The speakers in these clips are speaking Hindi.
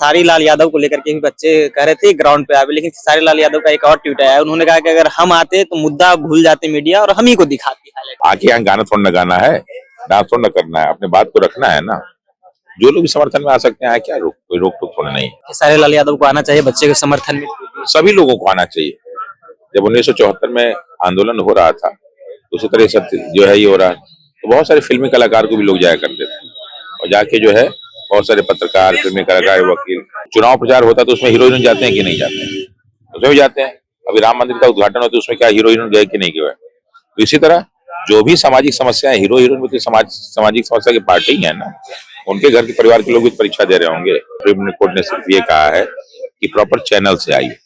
खेसारी लाल यादव को लेकर के भी बच्चे कह रहे थे ग्राउंड पे आवे, लेकिन खेसारी लाल यादव का एक और ट्वीट आया, उन्होंने कहा कि अगर हम आते तो मुद्दा भूल जाते मीडिया और हम ही को दिखाती हाईलाइट। आके यहाँ गाना थोड़ा ना गाना है, डांस थोड़ा ना करना है, अपने बात को रखना है ना। जो लोग भी समर्थन में आ सकते हैं, क्या कोई रोक टोक थोड़ा नहीं। खेसारी लाल यादव को आना चाहिए बच्चे के समर्थन में, सभी लोगों को आना चाहिए। जब 1974 में आंदोलन हो रहा था, उसी तरह से जो है ये हो रहा है, तो बहुत सारे फिल्मी कलाकार को भी लोग जाया करते थे, और जाके जो है बहुत सारे पत्रकार, फिल्मी कलाकार, वकील, चुनाव प्रचार होता तो उसमें हीरो हीरोइन जाते हैं कि नहीं जाते हैं? उसमें भी जाते हैं। अभी राम मंदिर का उद्घाटन होता है, उसमें क्या हीरो हीरोइन गए कि नहीं गए? तो इसी तरह जो भी सामाजिक समस्याएं, हीरो हीरोइन में तो सामाजिक समस्या की पार्टी ही है ना, उनके घर के परिवार के लोग भी परीक्षा दे रहे होंगे। सुप्रीम कोर्ट ने सिर्फ ये कहा है कि प्रॉपर चैनल से आइए,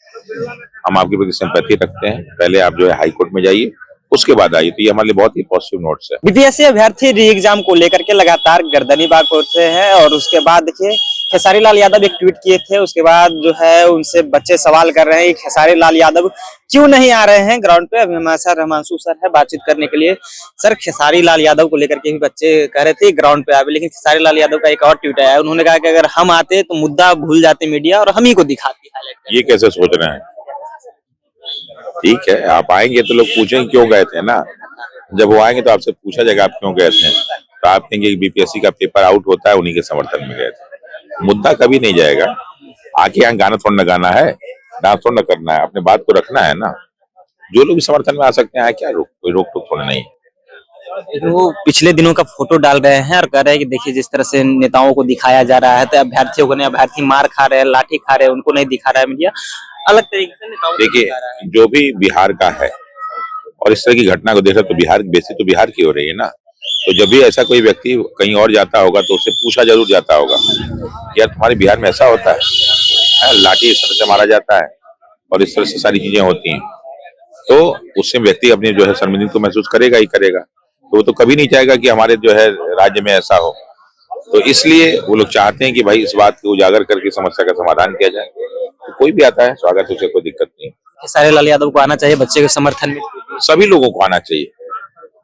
हम आपके प्रति सिंपैथी रखते हैं, पहले आप जो है हाई कोर्ट में जाइए, उसके बाद आइए। तो ये हमारे लिए बहुत ही पॉजिटिव नोट्स है। बीपीएससी अभ्यर्थी री एग्जाम को लेकर के लगातार गर्दनीबाग पहुंचे हैं, और उसके बाद देखिए खेसारी लाल यादव एक ट्वीट किए थे, उसके बाद जो है उनसे बच्चे सवाल कर रहे हैं खेसारी लाल यादव क्यों नहीं आ रहे हैं ग्राउंड पे। अभी हमारे साथ हिमांशु सर है बातचीत करने के लिए। सर, खेसारी लाल यादव को लेकर के भी बच्चे कह रहे थे ग्राउंड पे आवे, लेकिन खेसारी लाल यादव का एक और ट्वीट आया, उन्होंने कहा कि अगर हम आते तो मुद्दा भूल जाते मीडिया और हम ही को दिखाती हाईलाइट। ये कैसे सोच रहे हैं? ठीक है, आप आएंगे तो लोग पूछेंगे क्यों गए थे ना। जब वो आएंगे तो आपसे पूछा जाएगा आप क्यों गए थे, तो आप कहेंगे बीपीएससी का पेपर आउट होता है, उन्हीं के समर्थन में गए थे। मुद्दा कभी नहीं जाएगा। आके यहाँ गाना थोड़ा ना गाना है, डांस थोड़ा ना करना है, अपने बात को रखना है ना। जो लोग भी समर्थन में आ सकते हैं, क्या कोई रोक टोक थोड़ा नहीं। वो पिछले दिनों का फोटो डाल रहे हैं और कह रहे हैं कि देखिए जिस तरह से नेताओं को दिखाया जा रहा है, तो अभ्यर्थियों को नहीं, अभ्यर्थी मार खा रहे हैं, लाठी खा रहे हैं, उनको नहीं दिखा रहा है मीडिया, अलग तरीके से नेताओं को देखिए, दिखा रहा है। जो भी बिहार का है और इस तरह की घटना को देखा तो बिहार बेसिक तो बिहार की हो रही है ना। तो जब भी ऐसा कोई व्यक्ति कहीं और जाता होगा तो उससे पूछा जरूर जाता होगा कि यार तुम्हारे बिहार में ऐसा होता है, लाठी इस तरह से मारा जाता है और इस तरह से सारी चीजें होती हैं, तो उससे व्यक्ति अपनी जो है शर्मिंदगी को महसूस करेगा ही करेगा। तो वो तो कभी नहीं चाहेगा कि हमारे जो है राज्य में ऐसा हो। तो इसलिए वो लोग चाहते हैं कि भाई इस बात को उजागर करके समस्या का समाधान किया जाए। तो कोई भी आता है स्वागत है, उसे कोई दिक्कत नहीं। खेसारी लाल यादव को आना चाहिए बच्चे के समर्थन में, सभी लोगों को आना चाहिए।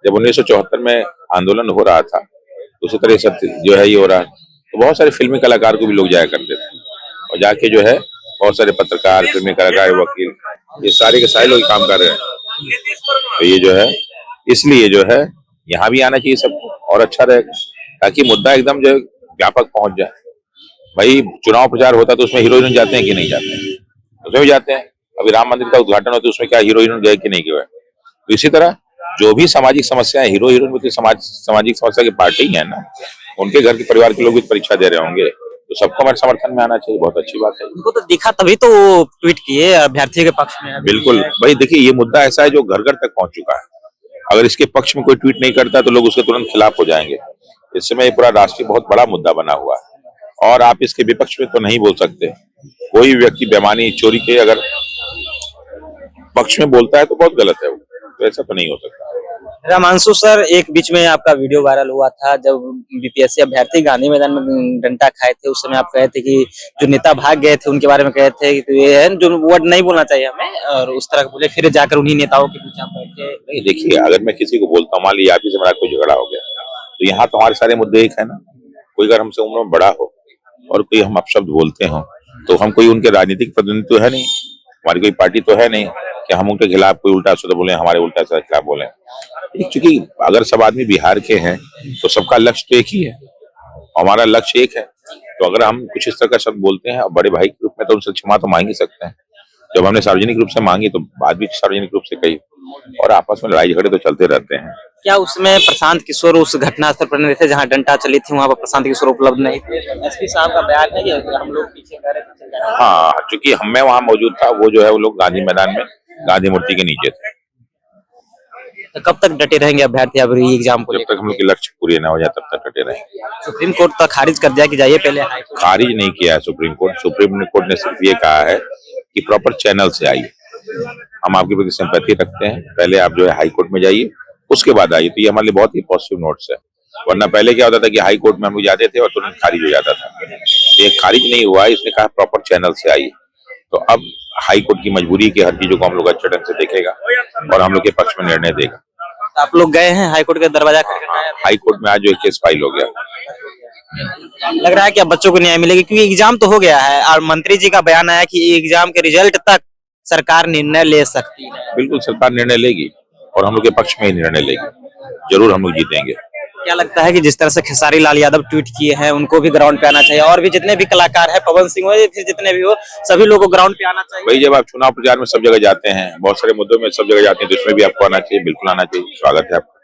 जब 1974 में आंदोलन हो रहा था, उसी तरह से जो है ये हो रहा है, तो बहुत सारे फिल्मी कलाकार को भी लोग जाया करते थे, और जाके जो है बहुत सारे पत्रकार, फिल्मी कलाकार, वकील, ये सारे के सारे लोग काम कर रहे हैं। तो ये जो है इसलिए जो है यहाँ भी आना चाहिए सबको, और अच्छा रहेगा, ताकि मुद्दा एकदम जो व्यापक पहुंच जाए। भाई चुनाव प्रचार होता तो उसमें हीरो हीरोइन जाते हैं कि नहीं जाते हैं? उसमें भी जाते हैं। अभी राम मंदिर का उद्घाटन होता है, उसमें क्या हीरो हीरोइन गए कि नहीं गए? तो इसी तरह जो भी सामाजिक समस्याएं, हीरो हीरोइन में तो सामाजिक समस्या की पार्टी ही है ना, उनके घर के परिवार के लोग भी परीक्षा दे रहे होंगे। तो सबको हमारे समर्थन में आना चाहिए, बहुत अच्छी बात है। उनको तो दिखा तभी तो वो ट्वीट किए अभ्यर्थी के पक्ष में। बिल्कुल भाई, देखिए ये मुद्दा ऐसा है जो घर घर तक पहुंच चुका है। अगर इसके पक्ष में कोई ट्वीट नहीं करता तो लोग उसके तुरंत खिलाफ हो जाएंगे। इस समय ये पूरा राष्ट्रीय बहुत बड़ा मुद्दा बना हुआ है, और आप इसके विपक्ष में तो नहीं बोल सकते। कोई व्यक्ति बेईमानी, चोरी के अगर पक्ष में बोलता है तो बहुत गलत है वो, तो ऐसा तो नहीं हो सकता। हिमांशु सर, एक बीच में आपका वीडियो वायरल हुआ था जब बीपीएससी अभ्यर्थी गांधी मैदान में डंडा खाए थे, उस समय आप कहे थे कि जो नेता भाग गए थे उनके बारे में कहे थे कि तो ये है जो वर्ड नहीं बोलना चाहिए हमें, और उस तरह बोले, फिर जाकर उन्हीं नेताओं के बीच आप बैठे। नहीं देखिए, अगर मैं किसी को बोलता हूँ, मान लीजिए आप ही से मेरा कोई झगड़ा हो गया, तो यहाँ तो हमारे सारे मुद्दे एक है ना। कोई अगर हमसे उम्र में बड़ा हो और कोई हम अपशब्द बोलते हो, तो हम कोई उनके राजनीतिक प्रतिनिधि तो है नहीं, हमारी कोई पार्टी तो है नहीं कि हम उनके खिलाफ कोई उल्टा शब्द बोले, हमारे उल्टा शब्द खिलाफ बोले। क्योंकि अगर सब आदमी बिहार के हैं तो सबका लक्ष्य तो एक ही है, हमारा लक्ष्य एक है। तो अगर हम कुछ इस तरह का शब्द बोलते हैं और बड़े भाई के रूप में, तो उनसे क्षमा तो मांग ही सकते हैं। जब हमने सार्वजनिक रूप से मांगी तो बात भी सार्वजनिक रूप से कही, और आपस में लड़ाई झगड़े तो चलते रहते हैं। क्या उसमें प्रशांत किशोर उस घटना स्थल पर नहीं थे जहाँ डंडा चली थी, वहाँ पर प्रशांत किशोर उपलब्ध नहीं थे? एसपी साहब का बयान है कि हम लोग पीछे कर रहे थे। हाँ, चूंकि मैं वहाँ मौजूद था, वो जो है वो लोग गांधी मैदान में गांधी मूर्ति के नीचे थे। तो कब तक डटे रहेंगे अभ्यर्थी अब एग्जाम को? जब तक हम लोग के लक्ष्य पूरे न हो जाए तब तक डटे रहेंगे। सुप्रीम कोर्ट तो खारिज कर दिया कि जाइए पहले। खारिज नहीं किया है सुप्रीम कोर्ट। सुप्रीम कोर्ट ने सिर्फ ये कहा है कि प्रॉपर चैनल से आइए, हम आपके प्रति सिंपैथी रखते हैं, पहले आप जो है हाई कोर्ट में जाइए, उसके बाद आइए। तो ये हमारे लिए बहुत ही पॉजिटिव नोट्स है। वरना पहले क्या होता था कि हाई कोर्ट में हम लोग जाते थे और तुरंत खारिज हो जाता था। ये खारिज नहीं हुआ, इसने कहा प्रॉपर चैनल से आइए। तो अब हाई कोर्ट की मजबूरी की हर चीजों को हम लोग अच्छे ढंग से देखेगा और हम लोग के पक्ष में निर्णय देगा। आप लोग गए हैं हाई कोर्ट के दरवाजा? हाई कोर्ट में आज जो केस फाइल हो गया। लग रहा है कि अब बच्चों को न्याय मिलेगा, क्योंकि एग्जाम तो हो गया है और मंत्री जी का बयान आया कि एग्जाम के रिजल्ट तक सरकार निर्णय ले सकती है। बिल्कुल सरकार निर्णय लेगी और हम लोग के पक्ष में ही निर्णय लेगी, जरूर हम लोग जीतेंगे। क्या लगता है कि जिस तरह से खेसारी लाल यादव ट्वीट किए हैं उनको भी ग्राउंड पे आना चाहिए, और भी जितने भी कलाकार हैं, पवन सिंह हो या फिर जितने भी हो, सभी लोगों को ग्राउंड पे आना चाहिए? भाई जब आप चुनाव प्रचार में सब जगह जाते हैं, बहुत सारे मुद्दों में सब जगह जाते हैं, तो इसमें भी आपको आना चाहिए, बिल्कुल आना चाहिए, स्वागत है आपका।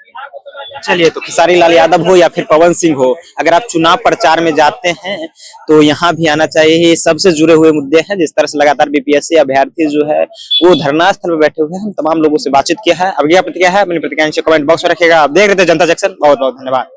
चलिए, तो खेसारी लाल यादव हो या फिर पवन सिंह हो, अगर आप चुनाव प्रचार में जाते हैं तो यहाँ भी आना चाहिए। ये सबसे जुड़े हुए मुद्दे हैं। जिस तरह से लगातार बीपीएससी अभ्यर्थी जो है वो धरना स्थल पर बैठे हुए हैं, हम तमाम लोगों से बातचीत किया है। अब क्या प्रतिक्रिया है अपनी प्रतिक्रिया नीचे कमेंट बॉक्स में रखिएगा। आप देख रहे थे जनता जंक्शन, बहुत बहुत धन्यवाद।